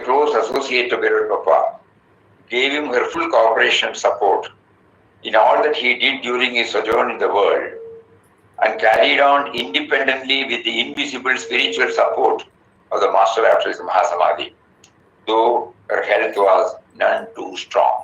close associate of Beloved Papa, gave him her full cooperation and support in all that he did during his sojourn in the world, and carried on independently with the invisible spiritual support of the Master after his Mahasamadhi, though her health was none too strong.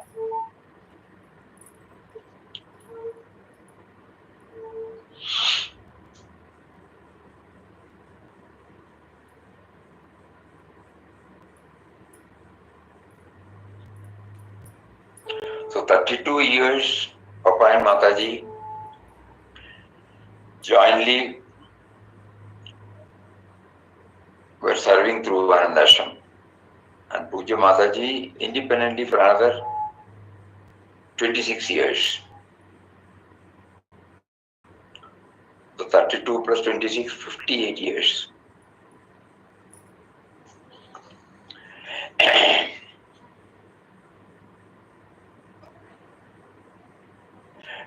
So 32 years, Papa and Mataji jointly were serving through Anandashram, and Puja Mataji independently for another 26 years. So 32 plus 26, 58 years.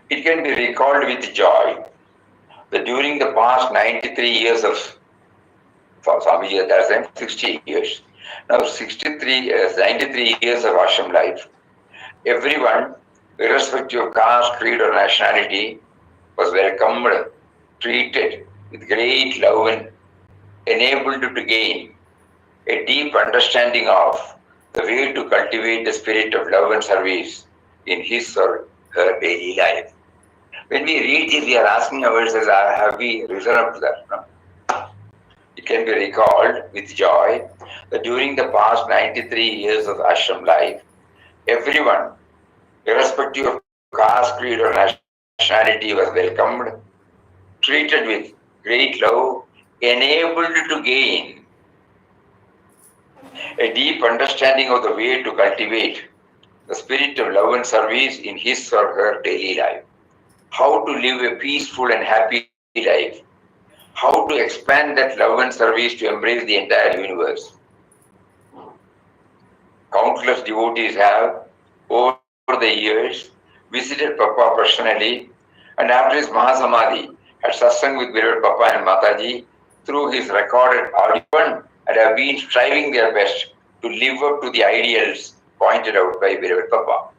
It can be recalled with joy that during the past 93 years of, for Swamiji at that time, 60 years, now 93 years of ashram life, everyone, irrespective of caste, creed or nationality, was welcomed, treated with great love and enabled to gain a deep understanding of the way to cultivate the spirit of love and service in his or her daily life. When we read this, we are asking ourselves, have we risen up to that? No? It can be recalled with joy that during the past 93 years of ashram life, everyone, irrespective of caste, creed or nationality, was welcomed, treated with great love, enabled to gain a deep understanding of the way to cultivate the spirit of love and service in his or her daily life. How to live a peaceful and happy life. How to expand that love and service to embrace the entire universe. Countless devotees have, over the years, visited Papa personally, and after his Mahasamadhi, had satsang with Beloved Papa and Mataji through his recorded audio, and have been striving their best to live up to the ideals pointed out by Beloved Papa.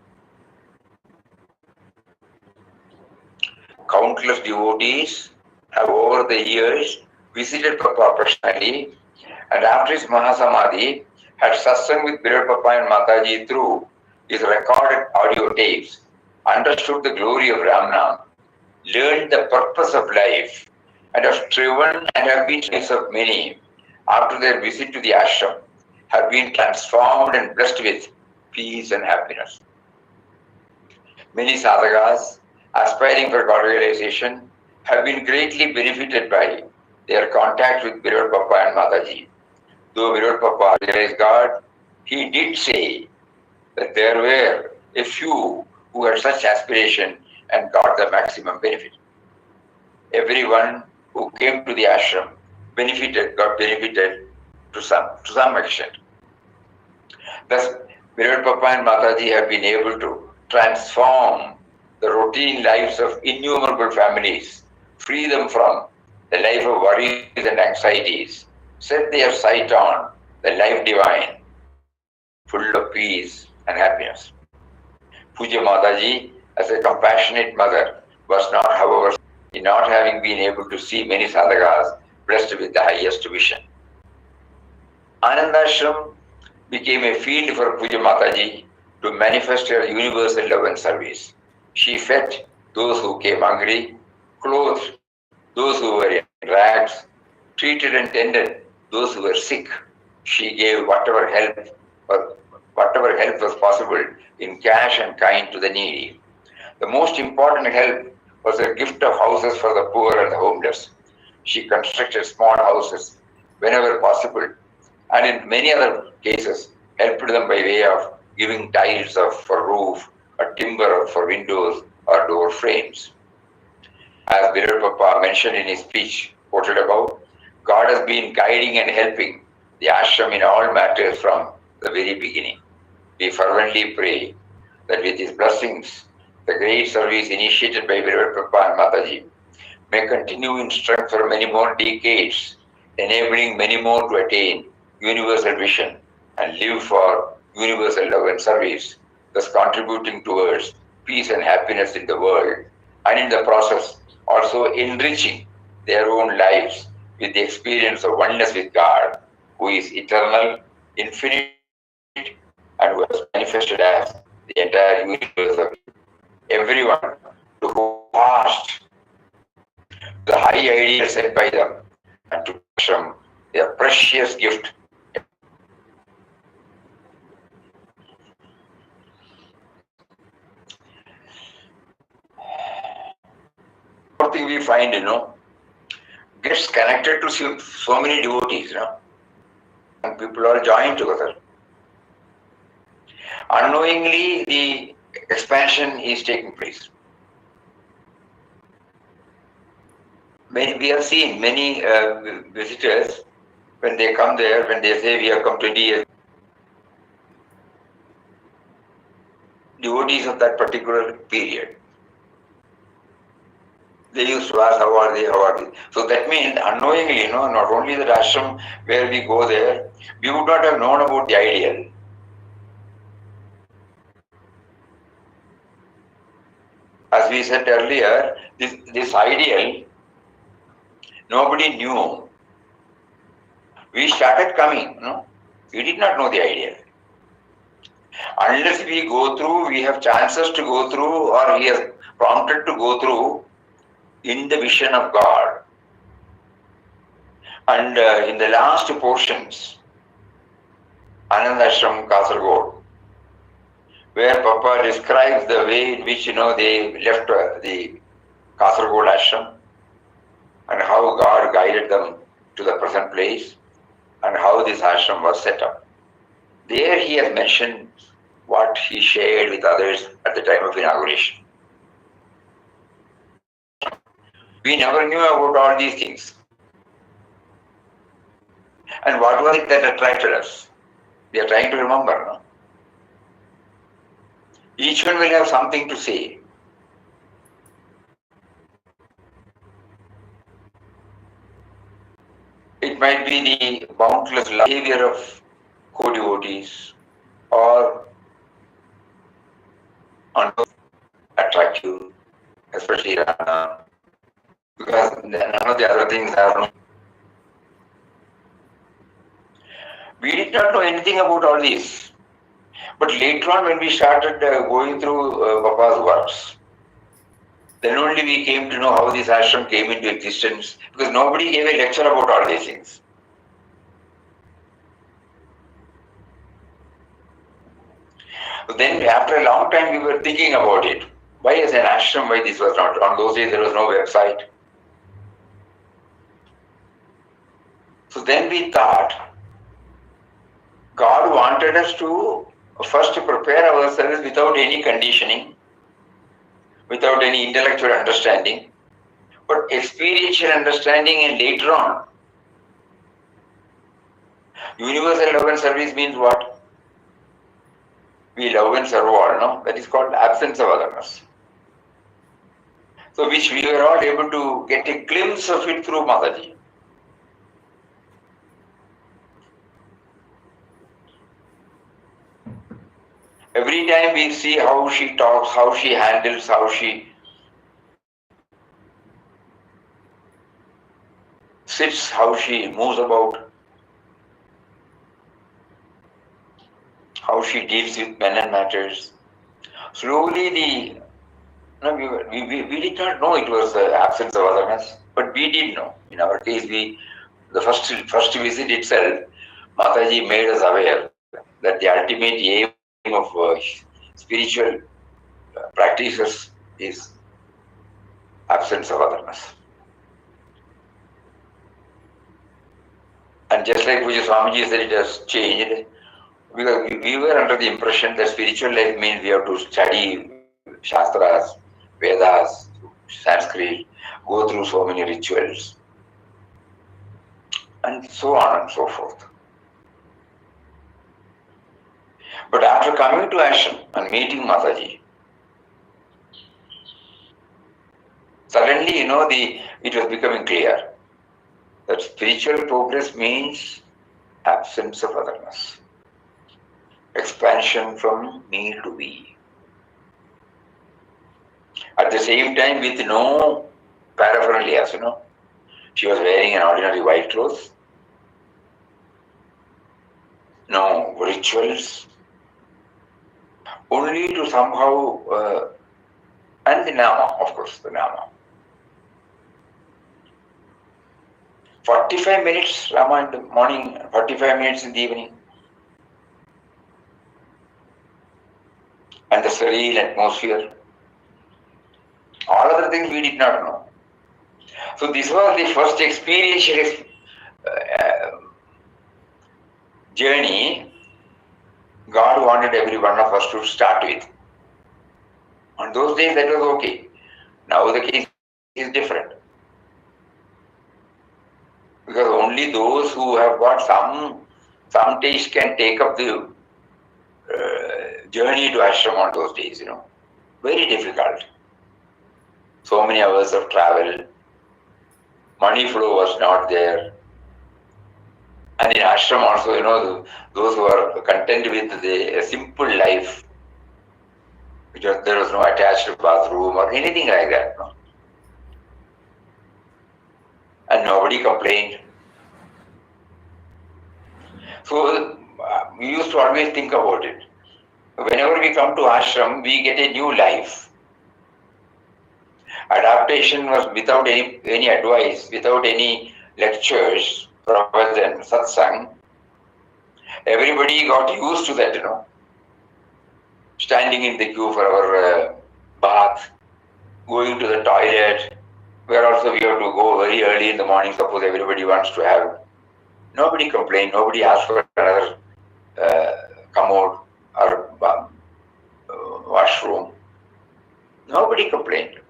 Countless devotees have over the years visited Papa personally, and after his Mahasamadhi had satsang with Beloved Papa and Mataji through his recorded audio tapes, understood the glory of Ramnam, learned the purpose of life, and have striven and have been lives of many after their visit to the ashram, have been transformed and blessed with peace and happiness. Many sadhakas aspiring for God realization have been greatly benefited by their contact with Beloved Papa and Mataji. Though Beloved Papa realized God, he did say that there were a few who had such aspiration and got the maximum benefit. Everyone who came to the ashram got benefited to some extent. Thus, Beloved Papa and Mataji have been able to transform the routine lives of innumerable families, free them from the life of worries and anxieties, set their sight on the life divine, full of peace and happiness. Puja Mataji, as a compassionate mother, was not, however, in not having been able to see many sadhakas blessed with the highest vision. Anandashram became a field for Puja Mataji to manifest her universal love and service. She fed those who came hungry, clothed those who were in rags, treated and tended those who were sick. She gave whatever help was possible in cash and kind to the needy. The most important help was a gift of houses for the poor and the homeless. She constructed small houses whenever possible, and in many other cases helped them by way of giving tiles for roof, or timber for windows or door frames. As Beloved Papa mentioned in his speech quoted above, God has been guiding and helping the ashram in all matters from the very beginning. We fervently pray that with his blessings, the great service initiated by Beloved Papa and Mataji may continue in strength for many more decades, enabling many more to attain universal vision and live for universal love and service, thus contributing towards peace and happiness in the world, and in the process also enriching their own lives with the experience of oneness with God, who is eternal, infinite, and who has manifested as the entire universe of everyone to hold fast to the high ideals set by them and to ashram their precious gift. One thing we find, gets connected to so many devotees, and people all join together. Unknowingly, the expansion is taking place. We have seen many visitors, when they come there, when they say we have come 20 years, devotees of that particular period, they used to ask, how are they, how are they? So that means unknowingly, not only the ashram where we go there, we would not have known about the ideal. As we said earlier, this ideal, nobody knew. We started coming, we did not know the ideal. Unless we go through, we have chances to go through, or he has prompted to go through in the vision of God. And in the last portions, Anandashram Kasargod, where Papa describes the way in which they left the Kasargod ashram and how God guided them to the present place and how this ashram was set up. There he has mentioned what he shared with others at the time of inauguration. We never knew about all these things. And what was it that attracted us? We are trying to remember, no? Each one will have something to say. It might be the boundless behavior of co-devotees, or attractive, especially Rana, because none of the other things are known. We did not know anything about all this. But later on, when we started going through Papa's works, then only we came to know how this ashram came into existence, because nobody gave a lecture about all these things. Then after a long time we were thinking about it. Why as an ashram, why this was not? On those days there was no website. So then we thought, God wanted us to first prepare ourselves without any conditioning, without any intellectual understanding, but experiential understanding, and later on. Universal love and service means what? We love and serve all, no? That is called absence of otherness. So which we were all able to get a glimpse of it through Mataji. Every time we see how she talks, how she handles, how she sits, how she moves about, how she deals with men and matters. Slowly we did not know it was the absence of otherness, but we did know. In our case, the first visit itself, Mataji made us aware that the ultimate aim of spiritual practices is absence of otherness. And just like Puja Swamiji said, it has changed, because we were under the impression that spiritual life means we have to study Shastras, Vedas, Sanskrit, go through so many rituals, and so on and so forth. But after coming to ashram and meeting Mataji, suddenly, it was becoming clear that spiritual progress means absence of otherness. expansion from me to we. At the same time, with no paraphernalia, she was wearing an ordinary white clothes, no rituals, only to somehow, and the Nama, of course, the Nama. 45 minutes Rama in the morning, 45 minutes in the evening. And the serene atmosphere. All other things we did not know. So this was the first experiential journey God wanted every one of us to start with. On those days that was okay. Now the case is different. Because only those who have got some taste can take up the journey to ashram on those days, Very difficult. So many hours of travel. Money flow was not there. And in ashram also, those who are content with the simple life, because there was no attached bathroom or anything like that. No? And nobody complained. So we used to always think about it. Whenever we come to ashram, we get a new life. Adaptation was without any advice, without any lectures, pravachan, satsang. Everybody got used to that, Standing in the queue for our bath, going to the toilet, where also we have to go very early in the morning, suppose everybody wants to have. Nobody complained, nobody asked for another commode or washroom. Nobody complained.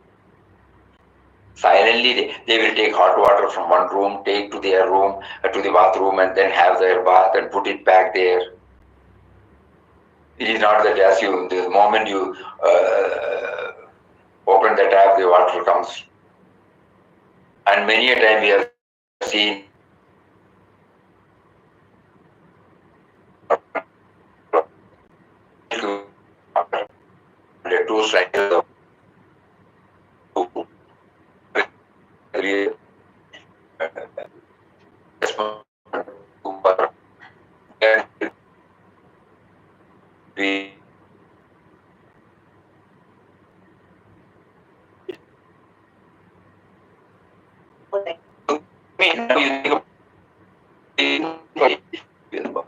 Silently, they will take hot water from one room, take to their room, to the bathroom, and then have their bath and put it back there. It is not that the moment you open the tap, the water comes. And many a time we have seen the two cycles of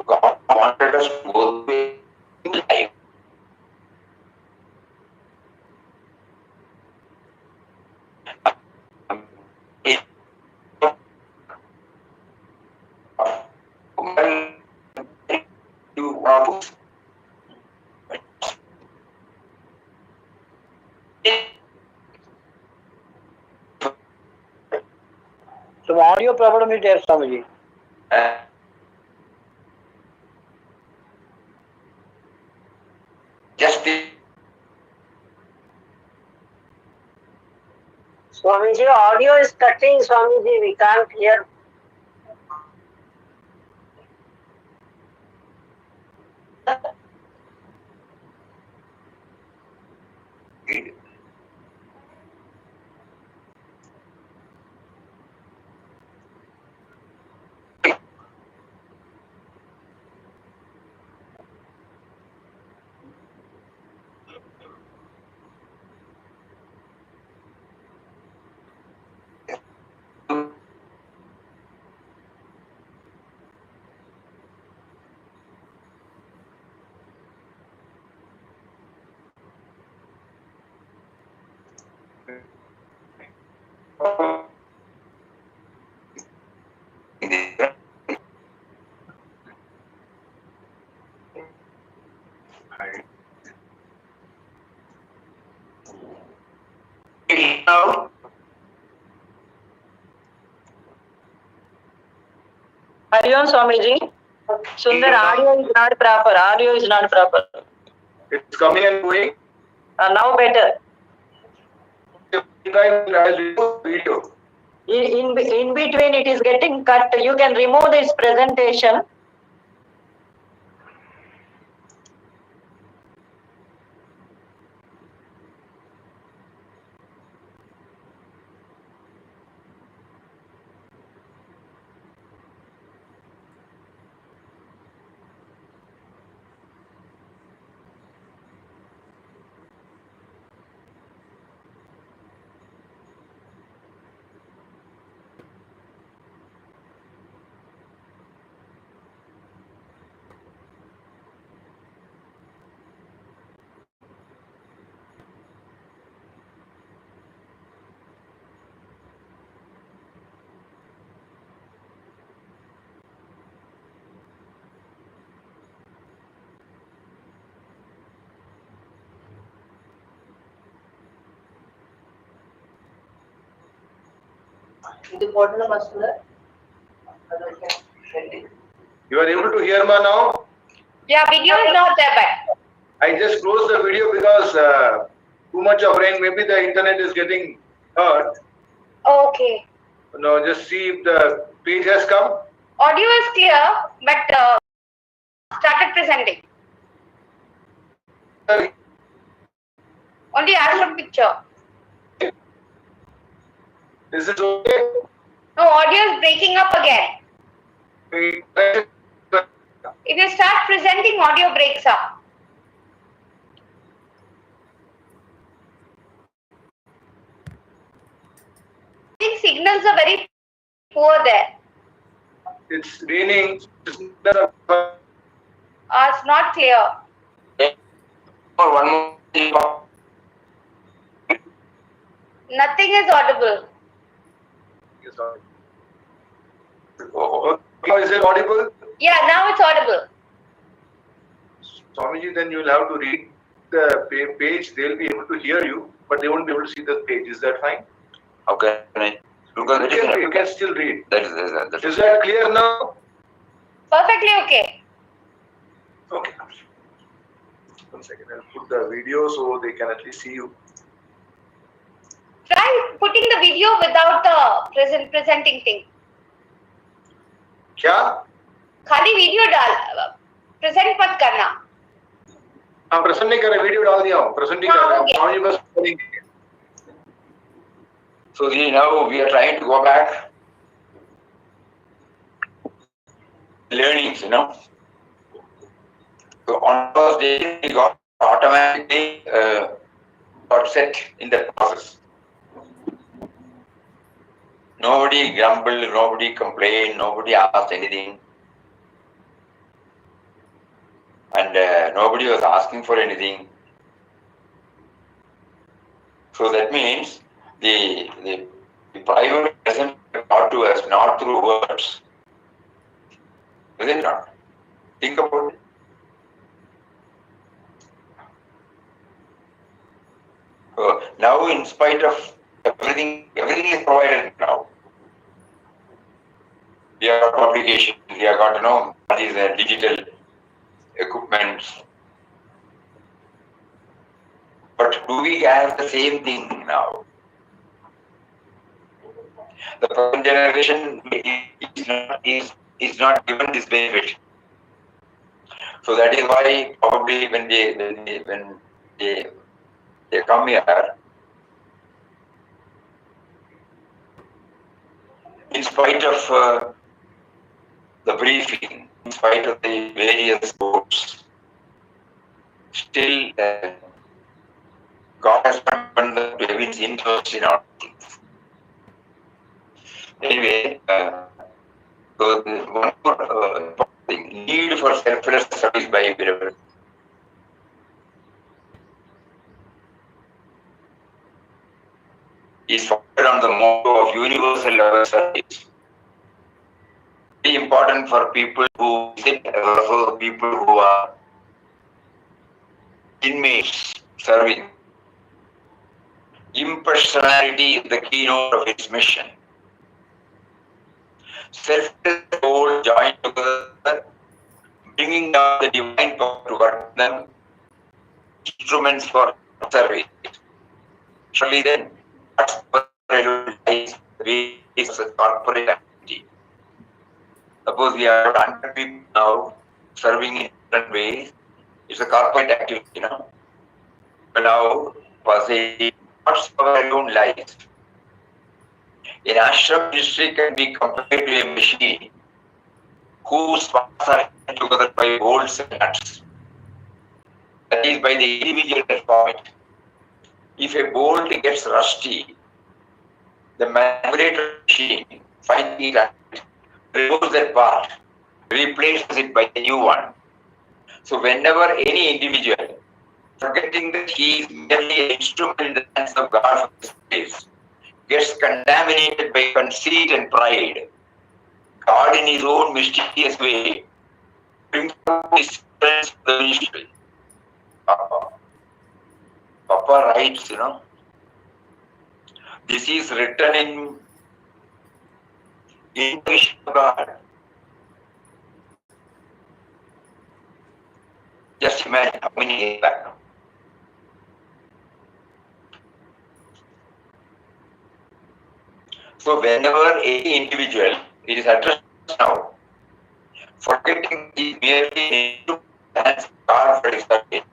God wanted us to go through life. So audio problem is there, Swamiji. Just the Swamiji, audio is cutting, Swamiji, we can't hear. Hariom Swamiji. Sundar, audio is not proper. Audio is not proper. It's coming and going. Now better. Video. In between it is getting cut. You can remove this presentation. You are able to hear me now? Yeah, video is not there, but I just closed the video because too much of rain. Maybe the internet is getting hurt. okay. No, just see if the page has come. Audio is clear, but started presenting. Only ashram picture. Is it okay? No, audio is breaking up again. If you start presenting, audio breaks up. I think signals are very poor there. It's raining. It's not clear. Or one more. Nothing is audible. Oh, is it audible? Yeah, now it's audible. Swamiji, then you will have to read the page. They'll be able to hear you, but they won't be able to see the page. Is that fine? Okay. Because you can still read. That is that clear now? Perfectly okay. Okay. 1 second. I'll put the video so they can at least see you. Try putting the video without the presenting thing. क्या? खाली video डाल, present मत करना. हाँ, present नहीं कर रहे, video डाल दिया हूँ, प्रेजेंट नहीं कर रहे, स्वामी बस करेंगे. So now we are trying to go back. Learnings, So on first day we got automatically got set in the process. Nobody grumbled, nobody complained, nobody asked anything. And nobody was asking for anything. So that means the private lesson taught to us not through words. Is it not? Think about it. So now, in spite of everything is provided now. We have got publications, we have got all these digital equipments. But do we have the same thing now? The present generation is not given this benefit. So that is why probably when they come here, in spite of the briefing, in spite of the various boards, still God has not given the David's interest in our things. Anyway, so one more thing, need for selfless service by beloved. Is founded on the motto of universal love service. Very important for people who sit, also people who are inmates serving. Impersonality is the keynote of its mission. Selfless souls join together, bringing down the divine power to work them, instruments for service. Surely then, what's lies the ways of corporate activity. Suppose we have 100 people now serving in different ways. It's a corporate activity, But now, for say, what's our own lives? In ashram ministry can be compared to a machine whose parts are held together by bolts and nuts. That is by the individual performance. If a bolt gets rusty, the manipulator machine finally removes that part, replaces it by a new one. So whenever any individual, forgetting that he is merely an instrument in the hands of God for this place, gets contaminated by conceit and pride, God in his own mysterious way brings his friends to the ministry. Papa writes, this is written in in the vision of God. Just imagine how many years back now. So whenever any individual, it is addressed now, forgetting is merely into the hands of God for his service,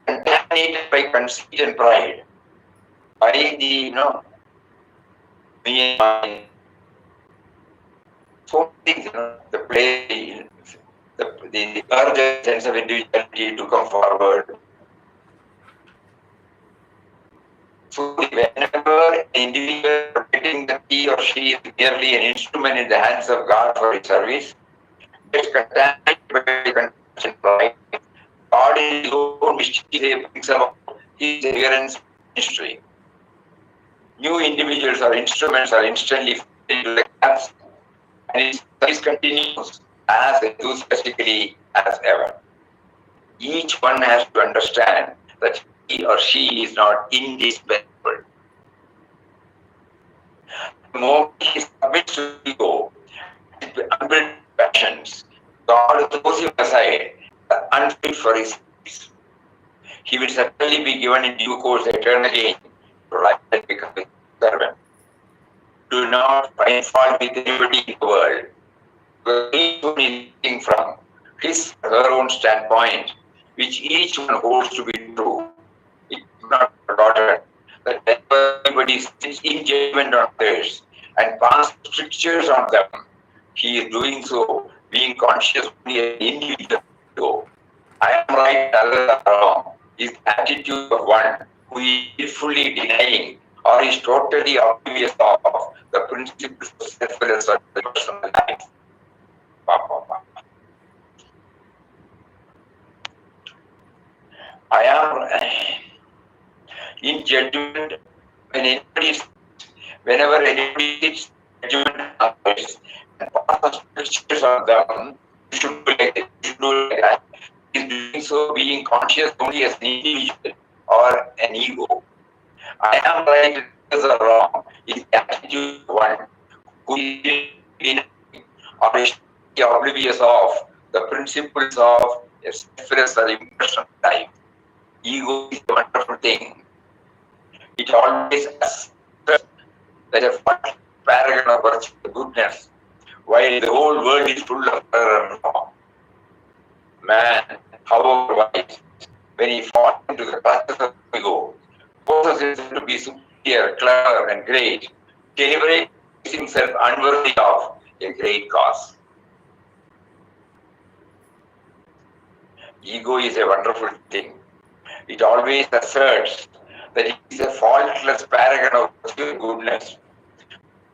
contaminated by conceit and pride, by the me and mine, so many things, the play, the urge sense of individuality to come forward. So whenever an individual forgetting that he or she is merely an instrument in the hands of God for his service, gets contaminated by conceit and pride, God in his own mystery brings about his appearance ministry. New individuals or instruments are instantly fit into the gaps, and his service continues as enthusiastically as ever. Each one has to understand that he or she is not indispensable. The moment he submits to ego, unbridled passions, God throws him aside, unfit for his service. He will certainly be given in due course eternal gain to rise and become his servant. Do not find fault with anybody in the world. Because each one is looking from his or her own standpoint, which each one holds to be true. It is not forgotten that whenever anybody sits in judgment on others and passes strictures on them, he is doing so being conscious only as an individual ego. I am right, others are wrong, is the attitude of one who is willfully denying or is totally oblivious of the principles of self-reliance or personal life. I am in judgment whenever anybody sits in judgment on others and passes strictures on them, you should do like that, you should do like that. Is doing so being conscious only as an individual or an ego. I am right and others are wrong is the attitude of one who is in or is oblivious of the principles of a selfless or impersonal life. Ego is a wonderful thing. It always asserts that a false paragon of virtue and goodness, while the whole world is full of error and wrong. Man, however wise, when he falls into the clutches of ego, forces himself to be superior, clever, and great, deliberately makes himself unworthy of a great cause. Ego is a wonderful thing. It always asserts that it is a faultless paragon of virtue and goodness.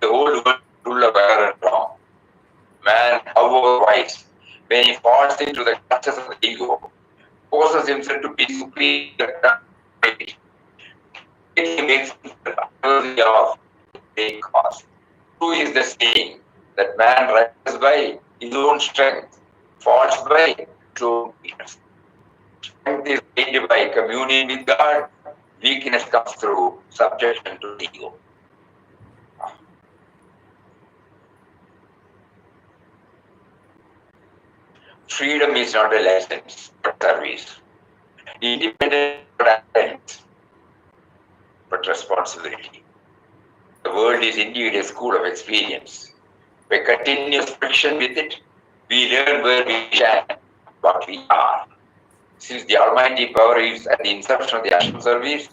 The whole world is full of error and wrong. Man, however wise, when he falls into the clutches of the ego, forces himself to be superior, great. He makes himself unworthy of a great cause. True is the saying that man rises by his own strength, falls by his own weakness. Strength is gained by communion with God, weakness comes through subjection to the ego. Freedom is not a license, but service. Independence is not arrogance, but responsibility. The world is indeed a school of experience. By continuous friction with it, we learn where we stand, what we are. Since the Almighty power is at the inception of the action service,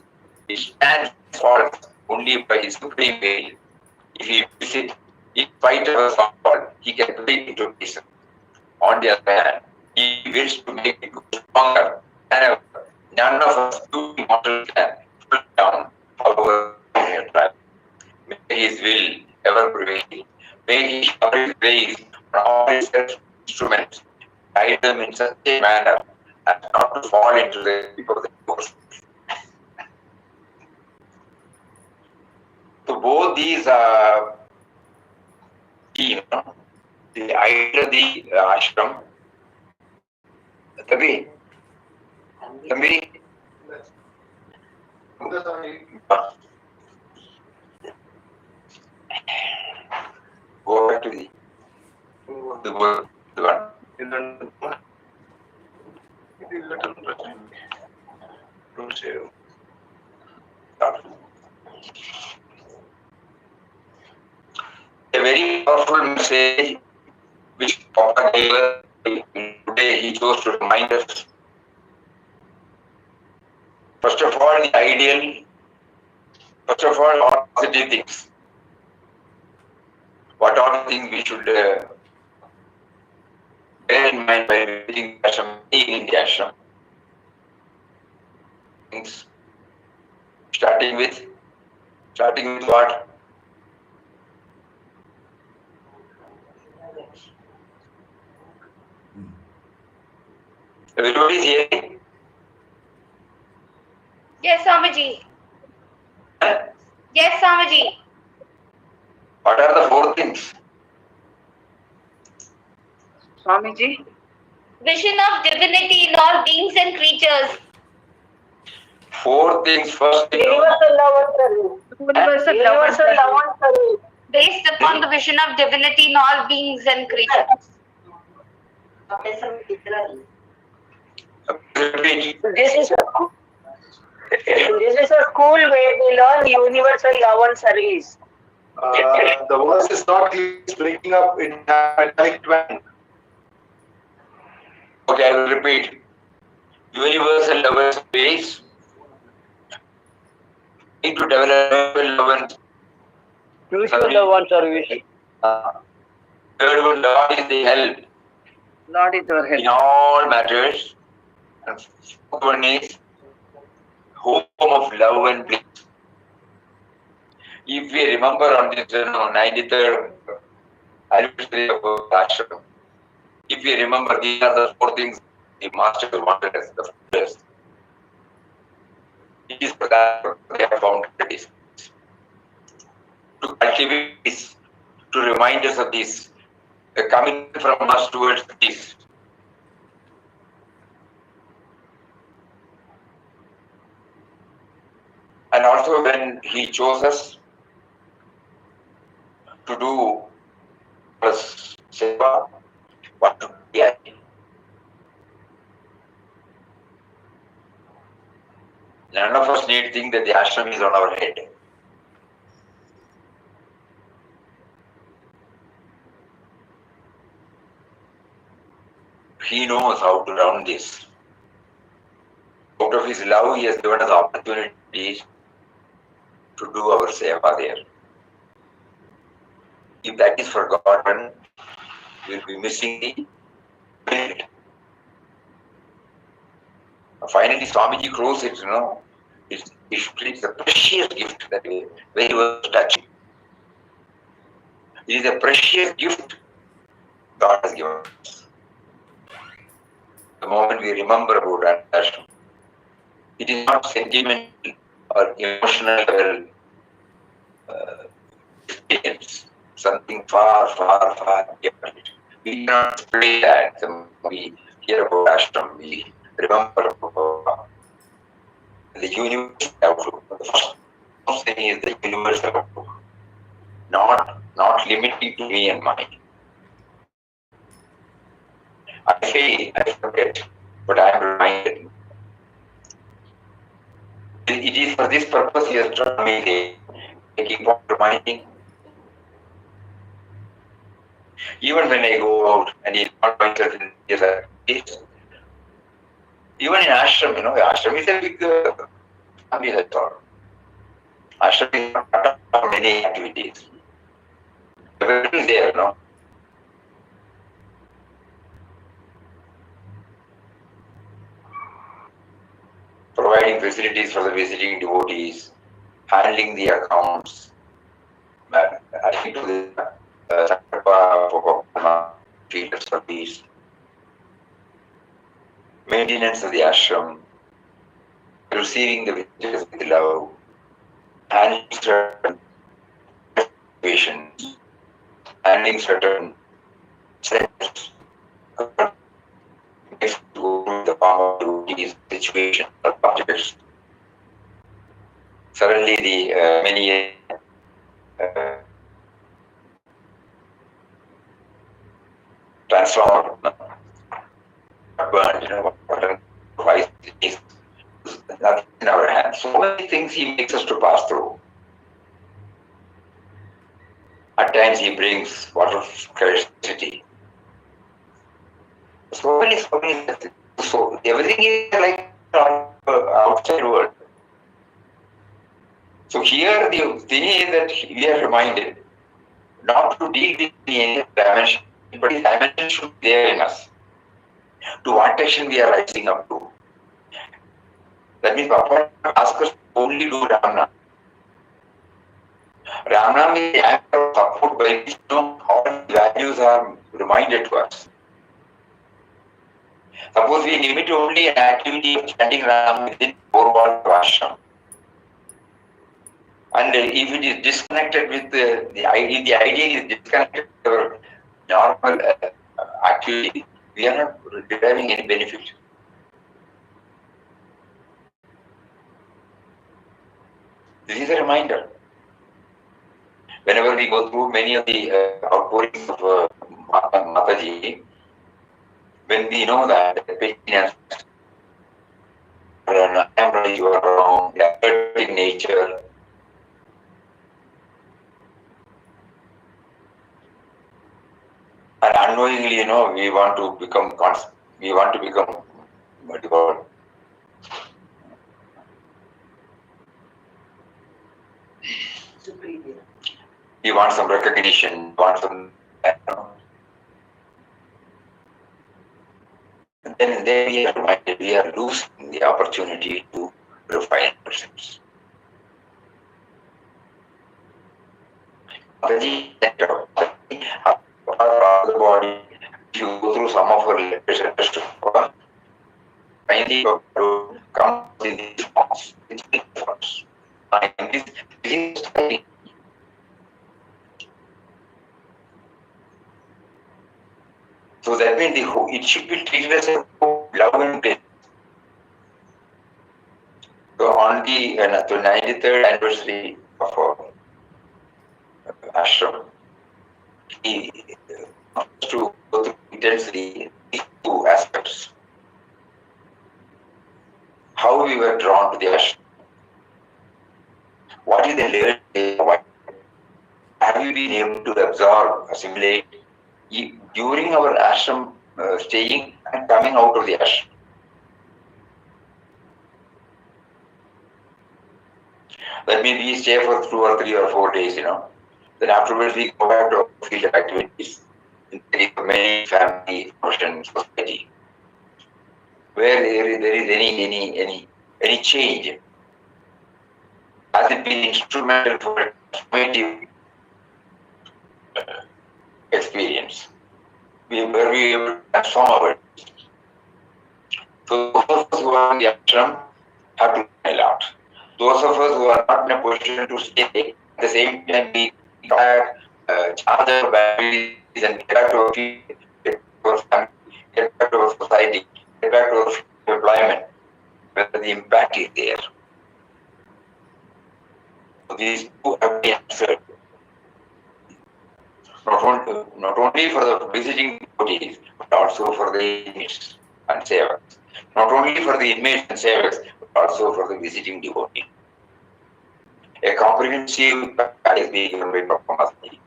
it stands and falls only by His supreme will. If He wills it, in spite of us all, He can break it to pieces. On the other hand, He wills to make it go stronger than ever. None of us two mortals can pull it down, however we may try. May His will ever prevail. May He shower His grace on all His instruments, guide them in such a manner as not to fall into the grip of the emotions. So both these are key, the idea of the ashram. Tabi, Go back to the one. Don't say. A very powerful message which Papa gave us today. He chose to remind us. First of all, the ideal. First of all positive things. What are the things we should bear in mind by visiting the ashram, being in the ashram? Things. Starting with what? Everybody is hearing? Yes, Swamiji. Huh? Yes, Swamiji. What are the four things? Swamiji, Vision of divinity in all beings and creatures. Four things. First thing. Universal love and service. Universal love and service. Based upon the vision of divinity in all beings and creatures. Repeat. This is a school where we learn universal love and service. The verse is not clear. It's breaking up in metallic twang. Okay, I will repeat. Universal love and space. Into development love and Mutual love and service. third one, Lord is the help Lord is our in help. all matters. And fourth one is home of love and bliss. If we remember on this 93rd anniversary of ashram, if we remember, these are the four things the master wanted us, the first. It is for that they have found this. To cultivate this, to remind us of this, a commitment from us towards this. And also when he chose us to do seva, what to be. None of us need to think that the ashram is on our head. He knows how to run this. Out of his love, he has given us opportunities to do our seva there. If that is forgotten, we will be missing the merit. Finally, Swamiji closed it, it's a precious gift that we very well touching. It is a precious gift God has given us. The moment we remember about that, it is not sentimental or emotional experience. Something far, far, far different. We cannot play that. We hear about ashram, we remember about the universal outlook. The first thing is the universal outlook, not limited to me and mine. I fail, I forget, but I am reminded. It is for this purpose he has drawn me there, taking on reminding. Even when I go out and I find myself in this place, even in ashram, ashram is a big family, that's all. Ashram is not part of many activities. Everything is there, Providing facilities for the visiting devotees, handling the accounts, adding to the field of service, maintenance of the ashram, receiving the visitors with love, handling certain situations, handling certain steps, the form of duties, situation, or objects. Suddenly, the many transformer burned, whatever device it is, nothing in our hands. So many things he makes us to pass through. At times he brings water scarcity. So many things. So everything is like outside world. So here the thing is that we are reminded not to deal with any dimension, but the dimension should be there in us. To what action we are rising up to. That means Papa asks us to only do Ramnam. Ramnam is the act of support by which all values are reminded to us. Suppose we limit only an activity of chanting Ram within 4 walls of ashram. And if it is disconnected with the idea is disconnected with our normal activity, we are not deriving any benefit. This is a reminder. Whenever we go through many of the outpourings of Mataji, when we know that pettiness, I am right, you are wrong, the assertive nature, and unknowingly, we want to become what do you call it? Superior. We want some recognition, want some, and then we are reminded we are losing the opportunity to refine ourselves. The body, if you go through some of our lectures, finally to come in these forms. It's big for us. And this is study. So that means it should be treated as a love and grace. So on the 93rd anniversary of our ashram, he wants to go through intensely these 2 aspects. How we were drawn to the ashram. What is the level? Have you been able to absorb, assimilate during our ashram staying and coming out of the ashram? That means we stay for 2 or 3 or 4 days, Then afterwards we go back to our field of activities in many family function society, where there is any change. Has it been instrumental for a transformative experience? Were we able to transform our. So those of us who are in the ashram have to learn a lot. Those of us who are not in a position to stay, at the same time we charge our batteries and get back to our field, get back to our family, get back to our society, get back to our employment, whether the impact is there. So these 2 have to be answered. Not only for the visiting devotees, but also for the inmates and sevaks. Not only for the inmates and sevaks, but also for the visiting devotee. A comprehensive package being given by Papa Masaji.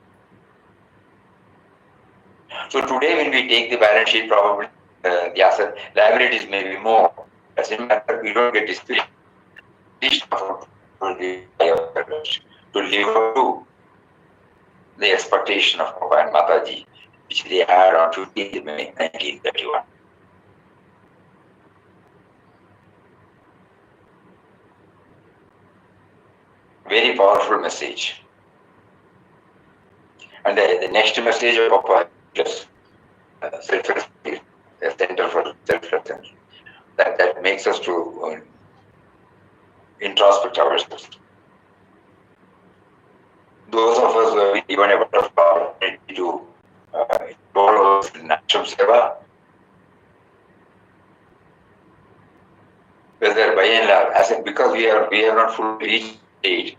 So today when we take the balance sheet, probably the asset liabilities may be more. As a matter, we don't get discipline. To live up to the expectation of Papa and Mataji, which they had on 15th May 1931. Very powerful message. And the next message of Papa is self-respect, a center for self-respect. That makes us to introspect ourselves. Those of us who have been given a bit of opportunity to follow in ashram seva, whether by and large, because we have not fully reached stage,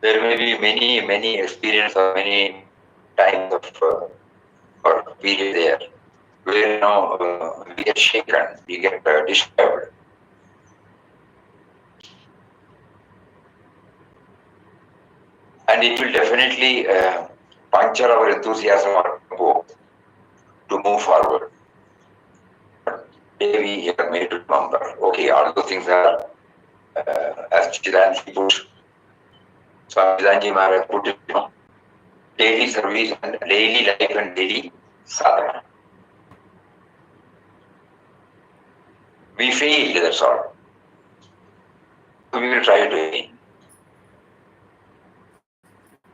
there may be many experience or many times of or period there. where we get shaken, we get disturbed. And it will definitely puncture our enthusiasm or tempo to move forward. Maybe we are made to remember, okay, all those things are, as Chidanji put, Swami Chidanji Maharaj put it, daily service and daily life and daily sadhana. We failed, that's all. So we will try it again.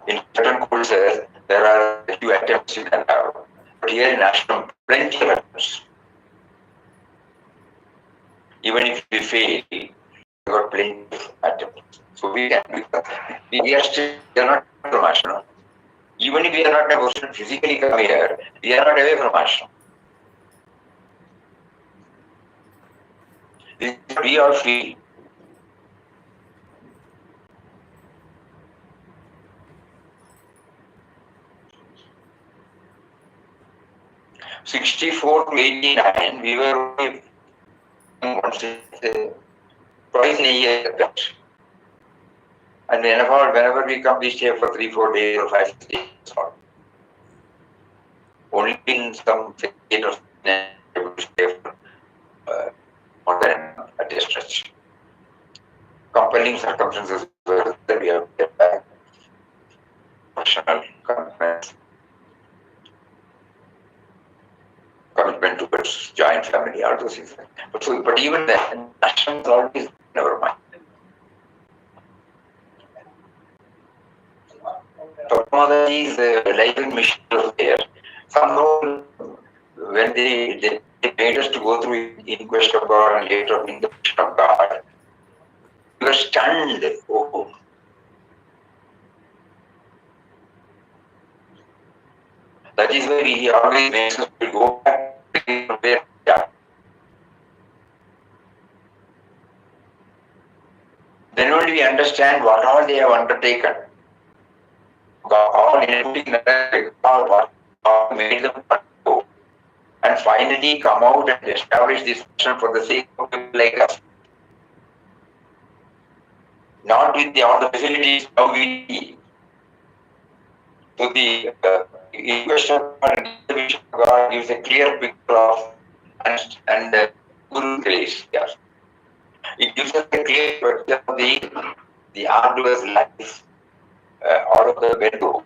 In certain courses, there are a few attempts you can have. But here in Ashram, plenty of attempts. Even if we fail, we got plenty of attempts. So we can do that. We are still not from Ashram. Even if we are not in a position to physically come here, we are not away from Ashram. This is what we all feel. '64 to '89, we were only twice in a year. And whenever we come, we stay for 3-4 days or 5 days. Only in some state of able to stay for more than a day stretch. Compelling circumstances were that we have to get back. Professional commitments, commitment towards joint family, all those things. But even then, ashram is always never mind. Motherji's life and mission was there. Somehow, when they made us to go through in quest of God and later in the mission of God, we were stunned. Oh. That is why he always makes us to go back to where we are. Then only we understand what all they have undertaken. All including what made them go. And finally come out and establish this mission for the sake of people like us. Not with all the facilities now we need. So the question of God gives a clear picture of and Guru grace. Yes. It gives us a clear picture of the arduous life all of the window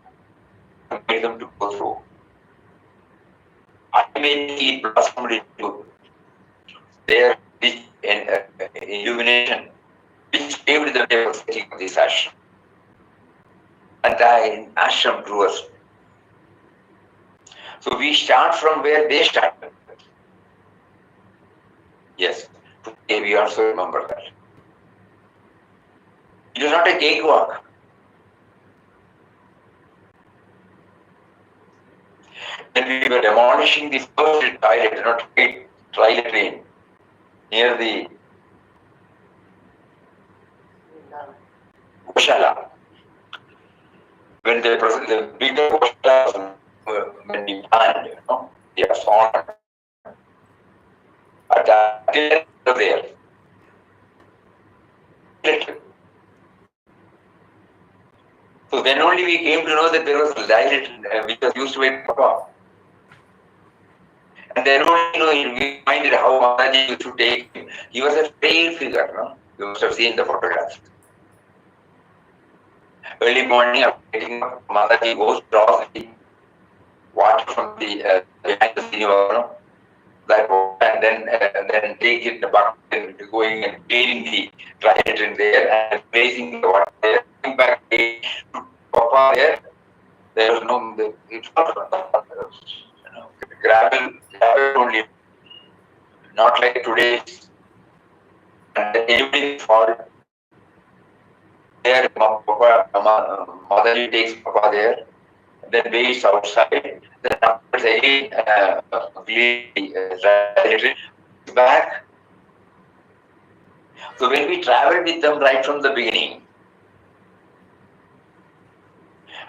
made them to go through. Ultimately, it blossomed into their illumination, which paved the way for setting of this ashram. And the ashram drew us. So we start from where they started. Yes, today we also remember that. It is not a cakewalk. When we were demolishing the first toilet, not toilet train, near the Goshala, when the bigger Goshala when we planned, they are found at that there. So then only we came to know that there was a dialect which was used by Papa. And then only we minded how Mataji used to take him. He was a pale figure, no? You must have seen the photographs. Early morning after getting up, Mataji goes draws the water from the behind the cinema, that water, and then take it in the bucket and going and cleaning the toilet in there and placing the water there, coming back to Papa there. There was no, it's not gravel only, not like today's. And then everybody fall. There, Motherly takes Papa there, then waits outside, then after again, back. So when we travel with them right from the beginning,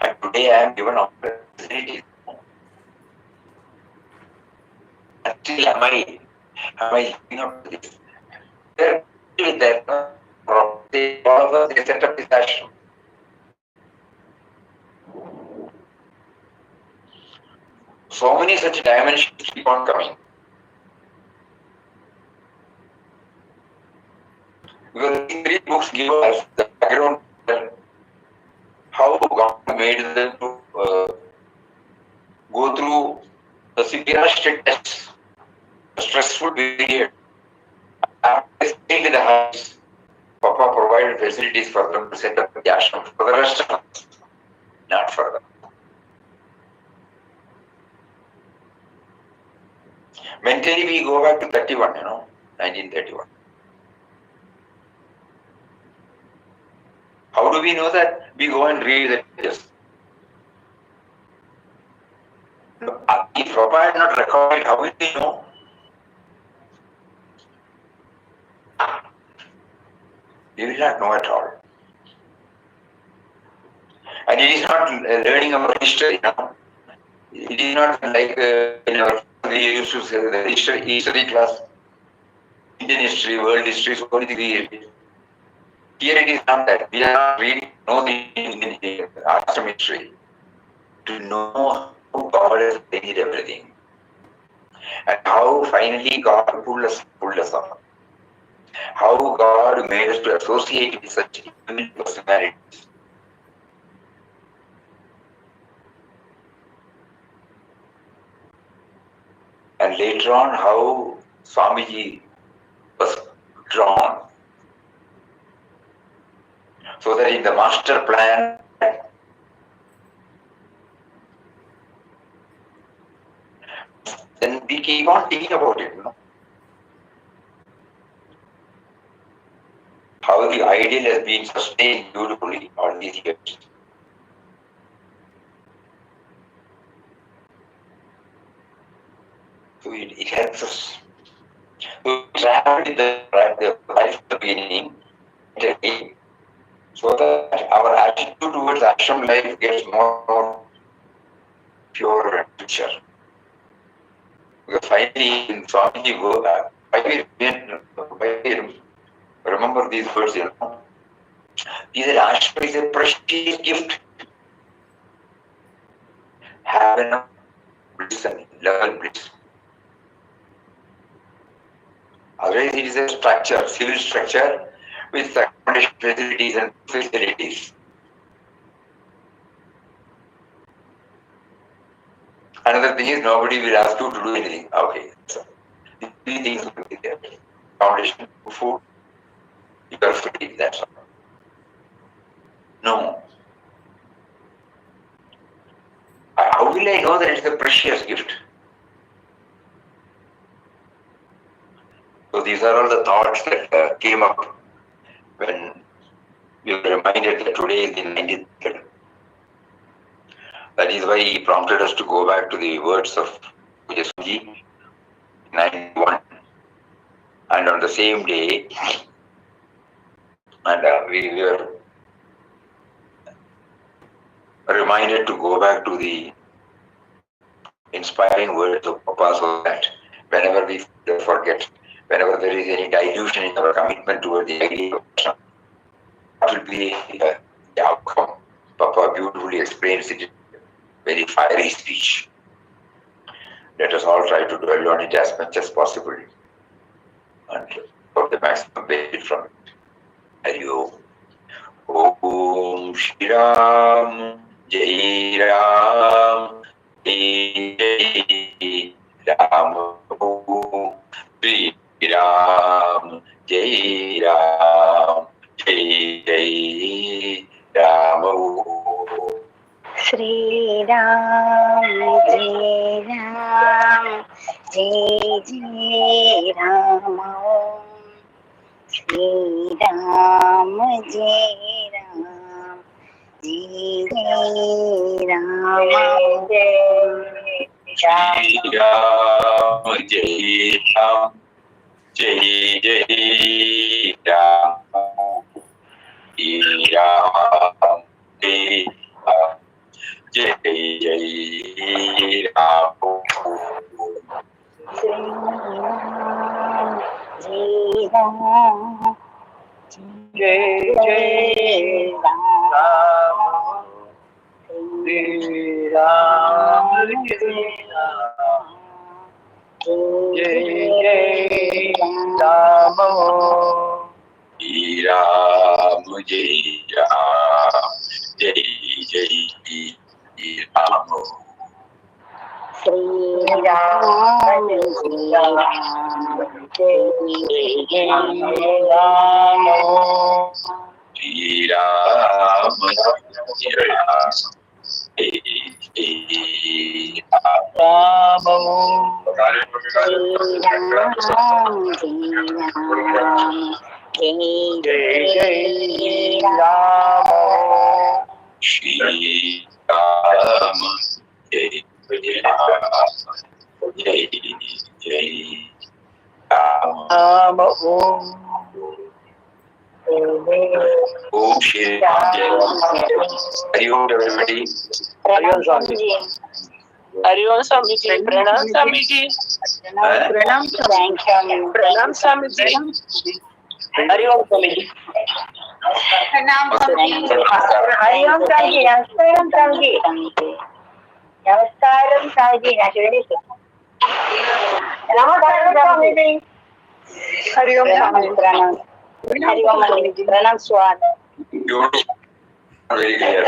and today I am given opportunities. And still am I living up to this? They're with that, no? All of us, they set up this ashram. So many such dimensions keep on coming. Because these three books give us the background how God made them to go through the severest tests, the stressful period. After they stayed in the house, Papa provided facilities for them to set up the ashram for the rest of us, not for them. Mentally, we go back to 31, 1931. How do we know that? We go and read the pages. If Papa had not recorded, how will we know? We will not know at all. And it is not learning about history, It is not like in our we used to say the history class, Indian history, world history, so only we read. Here it is not that. We are not reading know the Indian Ashram history to know how God has changed everything and how finally God pulled us up. How God made us to associate with such human personalities. And later on, how Swamiji was drawn. So that in the master plan, then we keep on thinking about it, How the ideal has been sustained beautifully all these years. So it helps us. So we travel with the life at the beginning, so that our attitude towards ashram life gets more and more pure and richer. Because finally, in Swamiji go back, why we remember these words, These are ashram is a precious gift. Have enough bliss and level bliss. Otherwise, it is a structure, civil structure with accommodation facilities and facilities. Another thing is nobody will ask you to do anything. Okay, so these things will be there. Accommodation, food, you are free, that's all. No. How will I know that it's a precious gift? So these are all the thoughts that came up when we were reminded that today is the 93rd. That is why he prompted us to go back to the words of Swamiji, 91. And on the same day, and we were reminded to go back to the inspiring words of Papa, so that whenever we forget, whenever there is any dilution in our commitment toward the idea of Krishna, what will be the outcome? Papa beautifully explains it in very fiery speech. Let us all try to dwell on it as much as possible and get the maximum benefit from it. Hari Om. Om Shri Ram, Jai Ram, Jai Ram, Shri Ram, Jai Ram, Jai Ram. Shri Ram, Jai Ram, Jai Jai Ram. Shri Ram, Jai Ram, Jai Jai Ram. Shri Ram, Jai Ram, Jai Jai Ram, Shri Ram, Jai Ram, Jai Jai Ram. Shri Jai Jai Ram. Jai Ram. Jai Jai Ram. Ram, Jai Ram, Jai Jai Ram. Sri Ram, Jai Ram, Shri Ram, Jai Ram, Jai Ram. Shri Ram, Jai Ram, Jai Jai Ram. Om Shri Ram, Jai Ram. Hari Om everybody. Hariom Swamiji. Hariom Swamiji. Pranam Swamiji. Pranam, thank you. Pranam Swamiji. Hariom Swamiji. Hariom Swamiji, Namaskaram Swamiji. Namaskaram Swamiji, Namaskaram Swamiji. Hariom Swamiji. Pranam. Hariom Swamiji. Pranam Swamiji. You are very clear.